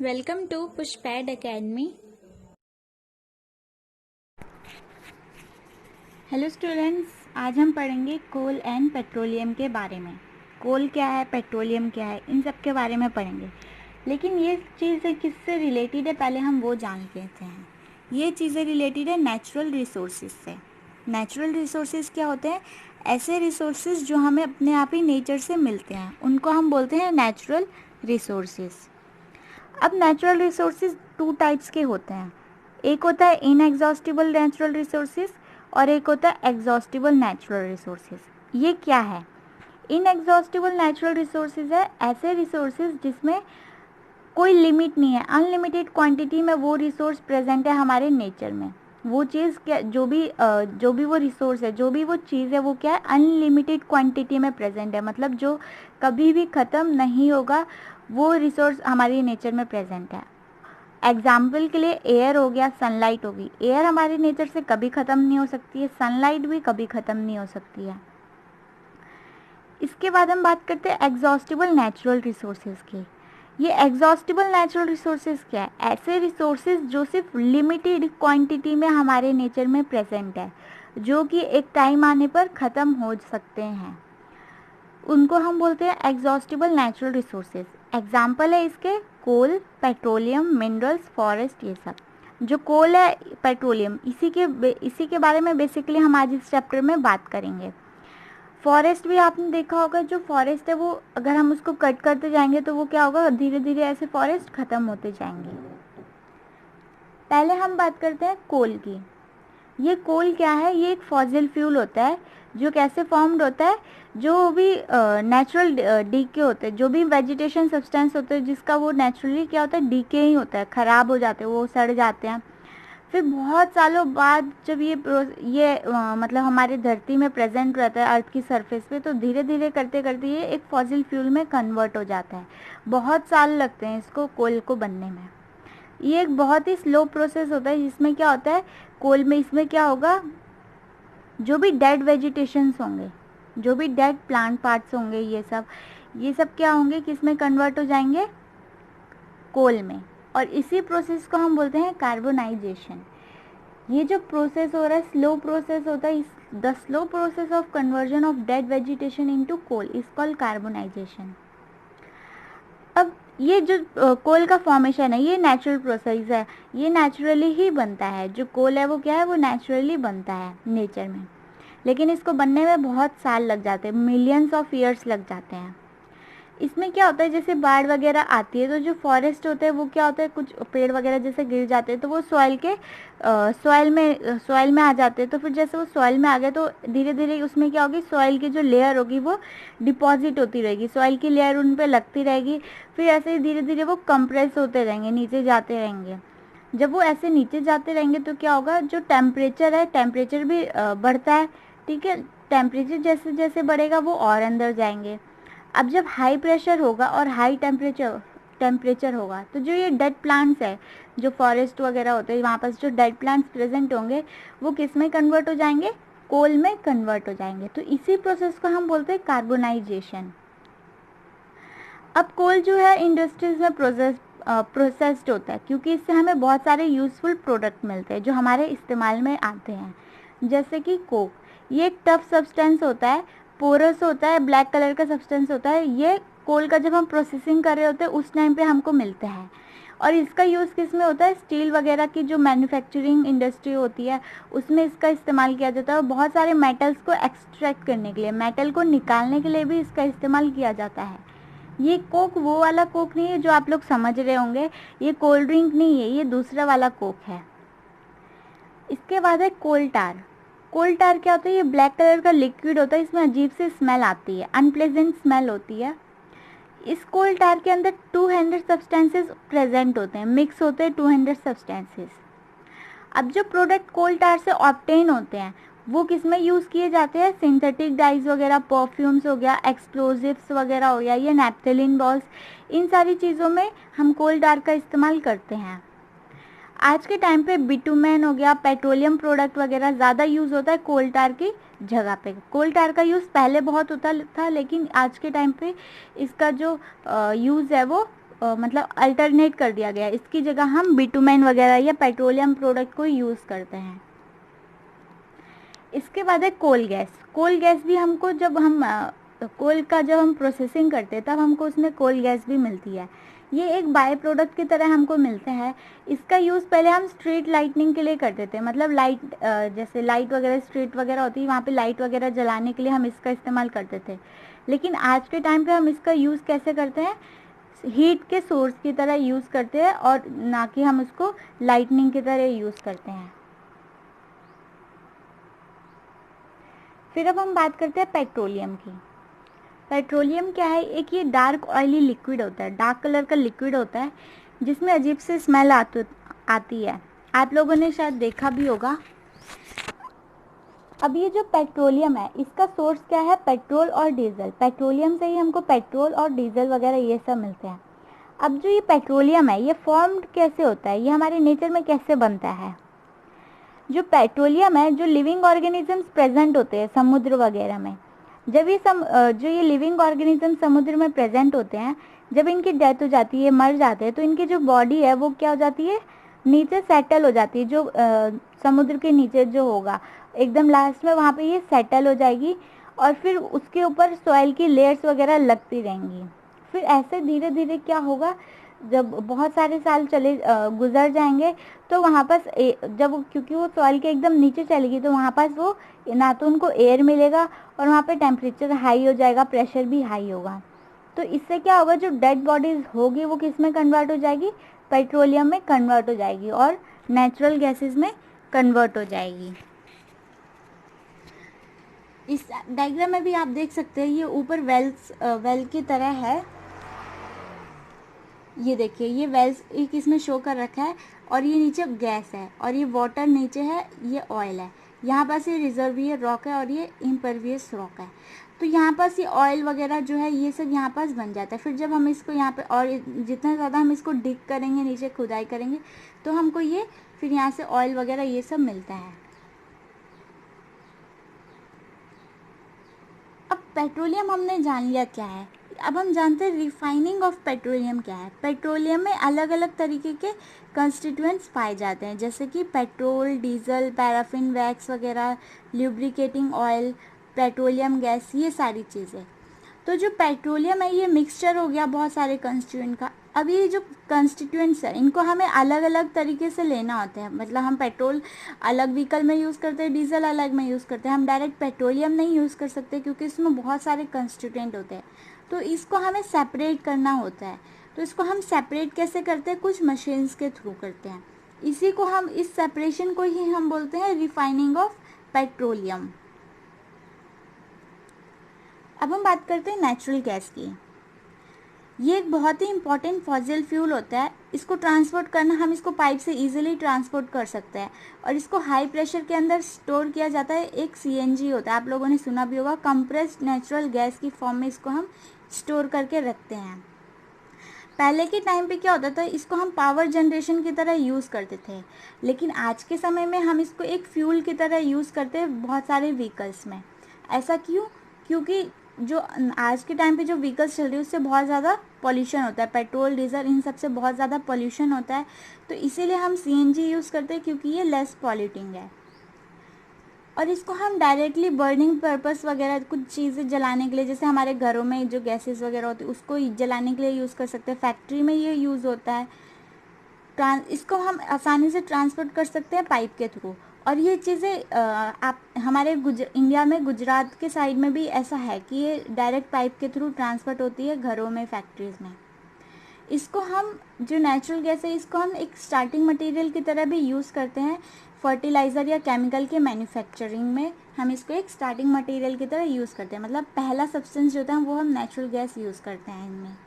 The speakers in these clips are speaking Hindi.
वेलकम टू पुष्पैड एकेडमी। हेलो स्टूडेंट्स, आज हम पढ़ेंगे कोल एंड पेट्रोलियम के बारे में। कोल क्या है, पेट्रोलियम क्या है, इन सब के बारे में पढ़ेंगे। लेकिन ये चीज़ें किससे रिलेटेड है पहले हम वो जान लेते हैं। ये चीज़ें रिलेटेड है नेचुरल रिसोर्सेज से। नेचुरल रिसोर्सेज क्या होते हैं? ऐसे रिसोर्सेज जो हमें अपने आप ही नेचर से मिलते हैं, उनको हम बोलते हैं नेचुरल रिसोर्सेज। अब नेचुरल रिसोर्सेज टू टाइप्स के होते हैं। एक होता है इनएग्जॉस्टिबल नेचुरल रिसोर्सेज और एक होता है एग्जॉस्टिबल नेचुरल रिसोर्सेज। ये क्या है? इनएग्जॉस्टिबल नेचुरल रिसोर्सेज है ऐसे रिसोर्सेज जिसमें कोई लिमिट नहीं है, अनलिमिटेड क्वांटिटी में वो रिसोर्स प्रेजेंट है हमारे नेचर में। वो चीज़ क्या, जो भी वो रिसोर्स है, जो भी वो चीज़ है, वो क्या है, अनलिमिटेड क्वांटिटी में प्रेजेंट है। मतलब जो कभी भी ख़त्म नहीं होगा, वो रिसोर्स हमारे नेचर में प्रेजेंट है। एग्जाम्पल के लिए एयर हो गया, सनलाइट होगी। एयर हमारे नेचर से कभी ख़त्म नहीं हो सकती है, सनलाइट भी कभी ख़त्म नहीं हो सकती है। इसके बाद हम बात करते हैं एग्जॉस्टिबल नेचुरल रिसोर्सेज की। ये एग्जॉस्टिबल नेचुरल रिसोर्सेज क्या है? ऐसे रिसोर्सेज जो सिर्फ लिमिटेड क्वांटिटी में हमारे नेचर में प्रेजेंट है, जो कि एक टाइम आने पर ख़त्म हो सकते हैं, उनको हम बोलते हैं एग्जॉस्टिबल नेचुरल रिसोर्सेज। एग्जाम्पल है इसके कोल, पेट्रोलियम, मिनरल्स, फॉरेस्ट, ये सब। जो कोल है, पेट्रोलियम, इसी के बारे में बेसिकली हम आज इस चैप्टर में बात करेंगे। फॉरेस्ट भी आपने देखा होगा, जो फॉरेस्ट है वो अगर हम उसको कट करते जाएंगे तो वो क्या होगा, धीरे धीरे ऐसे फॉरेस्ट खत्म होते जाएंगे। पहले हम बात करते हैं कोल की। ये कोल क्या है? ये एक फॉसिल फ्यूल होता है जो कैसे फॉर्म्ड होता है, जो भी नेचुरल डीके होते हैं, जो भी वेजिटेशन सब्सटेंस होते हैं जिसका वो नेचुरली क्या होता है, डीके ही होता है, ख़राब हो जाते हैं, वो सड़ जाते हैं। फिर बहुत सालों बाद जब ये मतलब हमारे धरती में प्रेजेंट रहता है अर्थ की सरफेस पे, तो धीरे धीरे करते करते ये एक फॉसिल फ्यूल में कन्वर्ट हो जाता है। बहुत साल लगते हैं इसको, कोल को बनने में। ये एक बहुत ही स्लो प्रोसेस होता है, जिसमें क्या होता है, कोल में इसमें क्या होगा, जो भी डेड वेजिटेशंस होंगे, जो भी डेड प्लांट पार्ट्स होंगे, ये सब क्या होंगे, किसमें कन्वर्ट हो जाएंगे, कोल में। और इसी प्रोसेस को हम बोलते हैं कार्बोनाइजेशन। ये जो प्रोसेस हो रहा है, स्लो प्रोसेस होता है, the slow process of conversion of dead vegetation into coal is called carbonisation. अब ये जो कोल का फॉर्मेशन है, ये नेचुरल प्रोसेस है, ये नेचुरली ही बनता है। जो कोल है वो क्या है, वो नेचुरली बनता है नेचर में। लेकिन इसको बनने में बहुत साल लग जाते हैं, मिलियंस ऑफ ईयर्स लग जाते हैं। इसमें क्या होता है, जैसे बाढ़ वगैरह आती है तो जो फॉरेस्ट होते हैं वो क्या होता है, कुछ पेड़ वगैरह जैसे गिर जाते हैं तो वो सॉइल में आ जाते हैं। तो फिर जैसे वो सॉइल में आ गए तो धीरे धीरे उसमें क्या होगी, सॉइल की जो लेयर होगी वो डिपॉजिट होती रहेगी, सॉइल की लेयर उन पर लगती रहेगी। फिर ऐसे ही धीरे धीरे वो कंप्रेस होते रहेंगे, नीचे जाते रहेंगे। जब वो ऐसे नीचे जाते रहेंगे तो क्या होगा, जो टेम्परेचर है, टेम्परेचर भी बढ़ता है। ठीक है, टेम्परेचर जैसे जैसे बढ़ेगा वो और अंदर जाएंगे। अब जब हाई प्रेशर होगा और हाई टेम्परेचर होगा तो जो ये डेड प्लांट्स है, जो फॉरेस्ट वगैरह होते हैं, वहाँ पर जो डेड प्लांट्स प्रेजेंट होंगे, वो किस में कन्वर्ट हो जाएंगे, कोल में कन्वर्ट हो जाएंगे। तो इसी प्रोसेस को हम बोलते हैं कार्बोनाइजेशन। अब कोल जो है इंडस्ट्रीज में प्रोसेस्ड होता है, क्योंकि इससे हमें बहुत सारे यूज़फुल प्रोडक्ट मिलते हैं जो हमारे इस्तेमाल में आते हैं। जैसे कि कोक, ये एक टफ सब्सटेंस होता है, पोरस होता है, ब्लैक कलर का सब्सटेंस होता है। ये कोल का जब हम प्रोसेसिंग कर रहे होते हैं उस टाइम पे हमको मिलता है। और इसका यूज़ किस में होता है, स्टील वगैरह की जो मैन्युफैक्चरिंग इंडस्ट्री होती है उसमें इसका इस्तेमाल किया जाता है। और बहुत सारे मेटल्स को एक्सट्रैक्ट करने के लिए, मेटल को निकालने के लिए भी इसका इस्तेमाल किया जाता है। ये कोक वो वाला कोक नहीं है जो आप लोग समझ रहे होंगे, ये कोल्ड ड्रिंक नहीं है, ये दूसरा वाला कोक है। इसके बाद है कोल टार। कोल टार क्या होता है, ये ब्लैक कलर का लिक्विड होता है, इसमें अजीब सी स्मेल आती है, अनप्लेजेंट स्मेल होती है। इस कोल टार के अंदर 200 सब्सटेंसेस प्रेजेंट होते हैं, मिक्स होते हैं 200 सब्सटेंसेस। अब जो प्रोडक्ट कोल टार से ऑब्टेन होते हैं वो किस में यूज़ किए जाते हैं, सिंथेटिक डाइज वगैरह, परफ्यूम्स हो गया, एक्सप्लोजिव्स वगैरह हो गया, ये नैप्थेलिन बॉल्स, इन सारी चीज़ों में हम कोल टार का इस्तेमाल करते हैं। आज के टाइम पे बिटुमेन हो गया, पेट्रोलियम प्रोडक्ट वगैरह ज़्यादा यूज़ होता है कोल टार की जगह पे। कोल टार का यूज़ पहले बहुत होता था, लेकिन आज के टाइम पे इसका जो यूज़ है वो मतलब अल्टरनेट कर दिया गया है। इसकी जगह हम बिटुमेन वगैरह या पेट्रोलियम प्रोडक्ट को यूज़ करते हैं। इसके बाद है कोल गैस। कोल गैस भी हमको जब हम कोल का जब हम प्रोसेसिंग करते हैं तब हमको उसमें कोल गैस भी मिलती है। ये एक बाय प्रोडक्ट की तरह हमको मिलता है। इसका यूज़ पहले हम स्ट्रीट लाइटनिंग के लिए करते थे, मतलब लाइट जैसे लाइट वगैरह स्ट्रीट वगैरह होती है वहाँ पे लाइट वगैरह जलाने के लिए हम इसका इस्तेमाल करते थे। लेकिन आज के टाइम पे हम इसका यूज़ कैसे करते हैं, हीट के सोर्स की तरह यूज़ करते हैं और ना कि हम उसको लाइटनिंग की तरह यूज़ करते हैं। फिर अब हम बात करते हैं पेट्रोलियम की। पेट्रोलियम क्या है, एक ये डार्क ऑयली लिक्विड होता है, डार्क कलर का लिक्विड होता है जिसमें अजीब से स्मेल आती है। आप लोगों ने शायद देखा भी होगा। अब ये जो पेट्रोलियम है इसका सोर्स क्या है, पेट्रोल और डीजल। पेट्रोलियम से ही हमको पेट्रोल और डीजल वगैरह ये सब मिलते हैं। अब जो ये पेट्रोलियम है ये फॉर्म्ड कैसे होता है, ये हमारे नेचर में कैसे बनता है। जो पेट्रोलियम है, जो लिविंग ऑर्गेनिजम्स प्रेजेंट होते हैं समुद्र वगैरह में, जब ये जो ये लिविंग ऑर्गेनिज्म समुद्र में प्रेजेंट होते हैं, जब इनकी डेथ हो जाती है, मर जाते हैं, तो इनकी जो बॉडी है वो क्या हो जाती है, नीचे सेटल हो जाती है। जो समुद्र के नीचे जो होगा एकदम लास्ट में वहाँ पे ये सेटल हो जाएगी और फिर उसके ऊपर सॉइल की लेयर्स वगैरह लगती रहेंगी। फिर ऐसे धीरे धीरे क्या होगा, जब बहुत सारे साल गुजर जाएंगे तो वहाँ पास जब क्योंकि वो सॉइल के एकदम नीचे चलेगी तो वहाँ पास वो ना तो उनको एयर मिलेगा और वहाँ पे टेम्परेचर हाई हो जाएगा, प्रेशर भी हाई होगा। तो इससे क्या होगा, जो डेड बॉडीज होगी वो किस में कन्वर्ट हो जाएगी, पेट्रोलियम में कन्वर्ट हो जाएगी और नेचुरल गैसेस में कन्वर्ट हो जाएगी। इस डायग्राम में भी आप देख सकते हैं, ये ऊपर वेल की तरह है। ये देखिए, ये वेल्स एक इसमें शो कर रखा है और ये नीचे गैस है और ये वाटर नीचे है, ये ऑयल है। यहाँ पास ये रिजर्वियर रॉक है और ये इम्परवियस रॉक है। तो यहाँ पास ये ऑयल वगैरह जो है ये सब यहाँ पास बन जाता है। फिर जब हम इसको यहाँ पे और जितना ज़्यादा हम इसको डिग करेंगे, नीचे खुदाई करेंगे, तो हमको ये फिर यहाँ से ऑयल वगैरह ये सब मिलता है। अब पेट्रोलियम हमने जान लिया क्या है, अब हम जानते हैं रिफाइनिंग ऑफ पेट्रोलियम क्या है। पेट्रोलियम में अलग अलग तरीके के कंस्टिट्यूएंट्स पाए जाते हैं, जैसे कि पेट्रोल, डीजल, पैराफिन वैक्स वगैरह, ल्यूब्रिकेटिंग ऑयल, पेट्रोलियम गैस, ये सारी चीज़ें। तो जो पेट्रोलियम है ये मिक्सचर हो गया बहुत सारे कंस्टिट्यूएंट का। अब ये जो कंस्टिट्यूएंट्स है इनको हमें अलग अलग तरीके से लेना होता है, मतलब हम पेट्रोल अलग व्हीकल में यूज़ करते हैं, डीजल अलग में यूज़ करते हैं। हम डायरेक्ट पेट्रोलियम नहीं यूज़ कर सकते क्योंकि इसमें बहुत सारे कंस्टिट्यूएंट होते हैं, तो इसको हमें सेपरेट करना होता है। तो इसको हम सेपरेट कैसे करते हैं, कुछ मशीन्स के थ्रू करते हैं। इसी को हम, इस सेपरेशन को ही हम बोलते हैं रिफाइनिंग ऑफ पेट्रोलियम। अब हम बात करते हैं नेचुरल गैस की। ये एक बहुत ही इंपॉर्टेंट फॉसिल फ्यूल होता है। इसको ट्रांसपोर्ट करना, हम इसको पाइप से इजीली ट्रांसपोर्ट कर सकते हैं और इसको हाई प्रेशर के अंदर स्टोर किया जाता है। एक सीएनजी होता है, आप लोगों ने सुना भी होगा, कंप्रेस्ड नेचुरल गैस की फॉर्म में इसको हम स्टोर करके रखते हैं। पहले के टाइम पे क्या होता था, इसको हम पावर जनरेशन की तरह यूज़ करते थे, लेकिन आज के समय में हम इसको एक फ्यूल की तरह यूज़ करते हैं बहुत सारे व्हीकल्स में। ऐसा क्यों, क्योंकि जो आज के टाइम पे जो व्हीकल्स चल रही है उससे बहुत ज़्यादा पॉल्यूशन होता है, पेट्रोल डीजल इन सब से बहुत ज़्यादा पॉल्यूशन होता है। तो इसीलिए हम सीएनजी यूज़ करते हैं क्योंकि ये लेस पॉल्यूटिंग है। और इसको हम डायरेक्टली बर्निंग पर्पस वगैरह कुछ चीज़ें जलाने के लिए, जैसे हमारे घरों में जो गैसेस वगैरह होती है उसको जलाने के लिए यूज़ कर सकते हैं। फैक्ट्री में ये यूज़ होता है। इसको हम आसानी से ट्रांसपोर्ट कर सकते हैं पाइप के थ्रू। और ये चीज़ें आप हमारे इंडिया में गुजरात के साइड में भी ऐसा है कि ये डायरेक्ट पाइप के थ्रू ट्रांसपोर्ट होती है घरों में, फैक्ट्रीज़ में। इसको हम, जो नेचुरल गैस है, इसको हम एक स्टार्टिंग मटेरियल की तरह भी यूज़ करते हैं। फर्टिलाइज़र या केमिकल के मैन्युफैक्चरिंग में हम इसको एक स्टार्टिंग मटेरियल की तरह यूज़ करते हैं, मतलब पहला सब्सटेंस जो होता है वो हम नेचुरल गैस यूज़ करते हैं इनमें।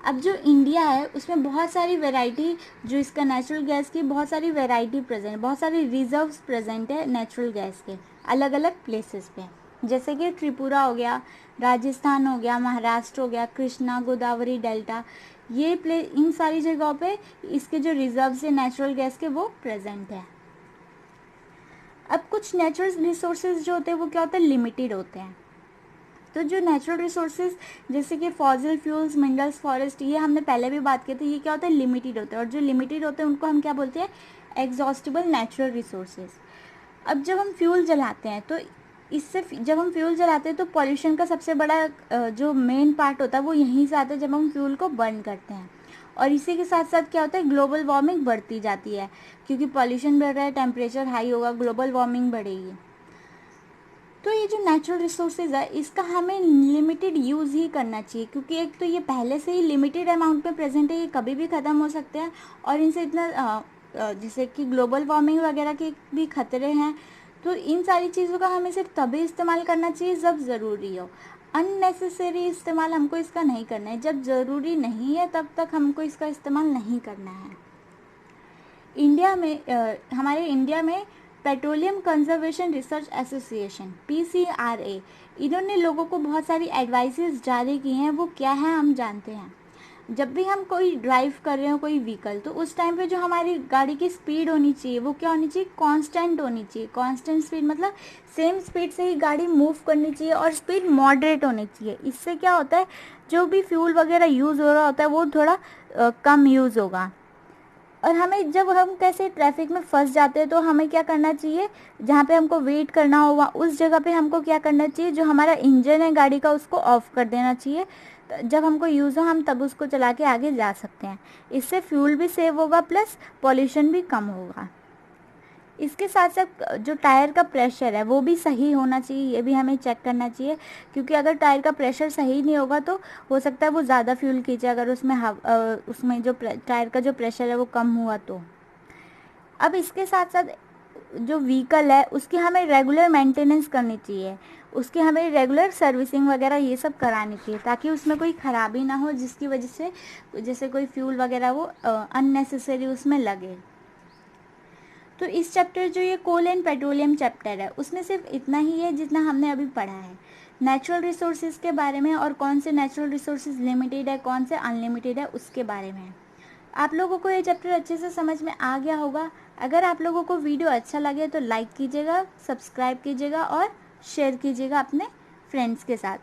अब जो इंडिया है उसमें बहुत सारी वैरायटी, जो इसका नेचुरल गैस की बहुत सारी वैरायटी प्रेजेंट, बहुत सारे रिजर्व्स प्रेजेंट है नेचुरल गैस के अलग अलग प्लेसेस पे, जैसे कि त्रिपुरा हो गया, राजस्थान हो गया, महाराष्ट्र हो गया, कृष्णा गोदावरी डेल्टा, ये इन सारी जगहों पे इसके जो रिजर्व्स है नेचुरल गैस के वो प्रेजेंट है। अब कुछ नेचुरल रिसोर्सेज जो होते हैं वो क्या होते हैं, लिमिटेड होते हैं। तो जो नेचुरल रिसोर्सेज जैसे कि फॉसिल फ्यूल्स, मिनरल्स, फॉरेस्ट, ये हमने पहले भी बात की थी, ये क्या होता है, लिमिटेड होते हैं, और जो लिमिटेड होते हैं उनको हम क्या बोलते हैं, एग्जॉस्टिबल नेचुरल रिसोर्सेज। अब जब हम फ्यूल जलाते हैं तो इससे, जब हम फ्यूल जलाते हैं तो पॉल्यूशन का सबसे बड़ा जो मेन पार्ट होता है वो यहीं से आता है, जब हम फ्यूल को बर्न करते हैं। और इसी के साथ साथ क्या होता है, ग्लोबल वार्मिंग बढ़ती जाती है, क्योंकि पॉल्यूशन बढ़ रहा है, टेम्परेचर हाई होगा, ग्लोबल वार्मिंग बढ़ेगी। तो ये जो नेचुरल रिसोर्सेज है इसका हमें लिमिटेड यूज़ ही करना चाहिए, क्योंकि एक तो ये पहले से ही लिमिटेड अमाउंट में प्रेजेंट है, ये कभी भी ख़त्म हो सकते हैं, और इनसे इतना जैसे कि ग्लोबल वार्मिंग वगैरह के भी खतरे हैं। तो इन सारी चीज़ों का हमें सिर्फ तभी इस्तेमाल करना चाहिए जब ज़रूरी हो। अननेसेसरी इस्तेमाल हमको इसका नहीं करना है, जब ज़रूरी नहीं है तब तक हमको इसका इस्तेमाल नहीं करना है। इंडिया में हमारे इंडिया में petroleum conservation research association PCRA, इन्होंने लोगों को बहुत सारी एडवाइसेस जारी की हैं। वो क्या है हम जानते हैं। जब भी हम कोई ड्राइव कर रहे हो कोई व्हीकल, तो उस टाइम पे जो हमारी गाड़ी की स्पीड होनी चाहिए वो क्या होनी चाहिए, कांस्टेंट होनी चाहिए। कांस्टेंट स्पीड मतलब सेम स्पीड से ही गाड़ी मूव करनी चाहिए, और स्पीड मॉडरेट होनी चाहिए। इससे क्या होता है, जो भी फ्यूल वगैरह यूज़ हो रहा होता है वो थोड़ा कम यूज़ होगा। और हमें, जब हम कैसे ट्रैफिक में फंस जाते हैं तो हमें क्या करना चाहिए, जहाँ पे हमको वेट करना होगा उस जगह पे हमको क्या करना चाहिए, जो हमारा इंजन है गाड़ी का उसको ऑफ कर देना चाहिए। जब हमको यूज़ हो हम तब उसको चला के आगे जा सकते हैं। इससे फ्यूल भी सेव होगा, प्लस पॉल्यूशन भी कम होगा। इसके साथ साथ जो टायर का प्रेशर है वो भी सही होना चाहिए, ये भी हमें चेक करना चाहिए, क्योंकि अगर टायर का प्रेशर सही नहीं होगा तो हो सकता है वो ज़्यादा फ्यूल खींचे, अगर उसमें जो टायर का जो प्रेशर है वो कम हुआ तो। अब इसके साथ साथ जो व्हीकल है उसकी हमें रेगुलर मेंटेनेंस करनी चाहिए, उसकी हमें रेगुलर सर्विसिंग वगैरह ये सब करानी चाहिए, ताकि उसमें कोई ख़राबी ना हो जिसकी वजह से जैसे कोई फ्यूल वगैरह वो अननेसेसरी उसमें लगे। तो इस चैप्टर, जो ये कोल एंड पेट्रोलियम चैप्टर है, उसमें सिर्फ इतना ही है जितना हमने अभी पढ़ा है, नेचुरल रिसोर्सेज के बारे में, और कौन से नेचुरल रिसोर्सेज लिमिटेड है, कौन से अनलिमिटेड है, उसके बारे में। आप लोगों को ये चैप्टर अच्छे से समझ में आ गया होगा। अगर आप लोगों को वीडियो अच्छा लगे तो लाइक कीजिएगा, सब्सक्राइब कीजिएगा और शेयर कीजिएगा अपने फ्रेंड्स के साथ।